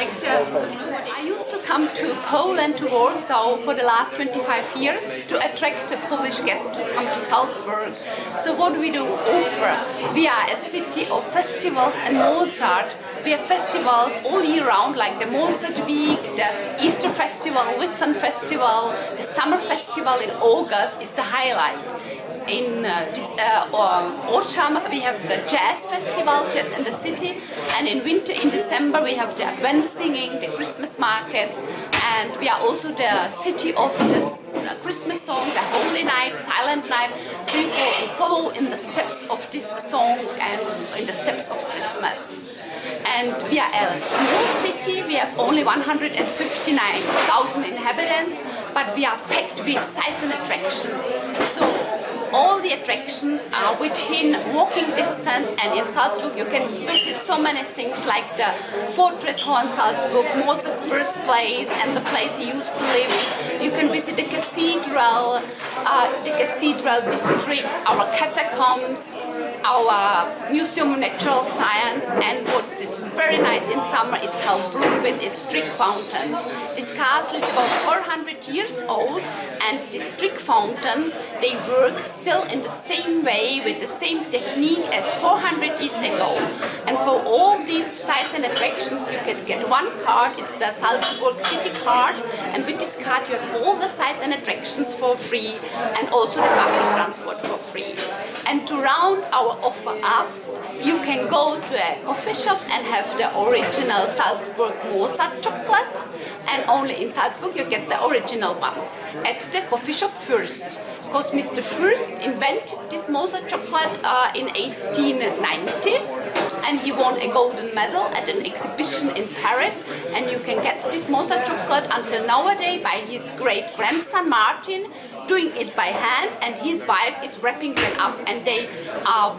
I used to come to Poland, to Warsaw, for the last 25 years to attract a Polish guest to come to Salzburg. So what do we do offer? We are a city of festivals and Mozart. We have festivals all year round, like the Mozart Week, the Easter Festival, Whitsun Festival, the Summer Festival in August is the highlight. In autumn we have the Jazz Festival, Jazz in the City, and in winter, in December, we have the Advent singing, the Christmas markets, and we are also the city of the Christmas song, the Holy Night, Silent Night, so you can follow in the steps of this song and in the steps of Christmas. And we are a small city, we have only 159,000 inhabitants, but we are packed with sites and attractions. So all the attractions are within walking distance, and in Salzburg you can visit so many things like the Fortress Horn Salzburg, Mozart's birthplace and the place he used to live. You can visit the cathedral district, our catacombs, our Museum of Natural Science, and what is very nice in summer, it's Salzburg with its trick fountains. This castle is about 400 years old, and these trick fountains, they work still in the same way, with the same technique as 400 years ago. And for all these sites and attractions you can get one card, it's the Salzburg City card, and with this card you have all the sites and attractions for free, and also the public transport for free. And to round our offer up, you can go to a coffee shop and have the original Salzburg Mozart chocolate, and only in Salzburg you get the original ones at the coffee shop First, because Mr. First invented this Mozart chocolate in 1890, and he won a golden medal at an exhibition in Paris, and you can get this Mozart chocolate until nowadays by his great grandson Martin, doing it by hand, and his wife is wrapping them up, and they are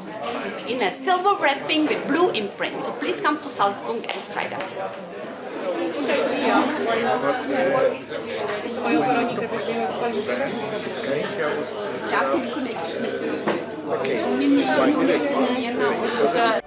in a silver wrapping with blue imprint. So please come to Salzburg and try them. Okay.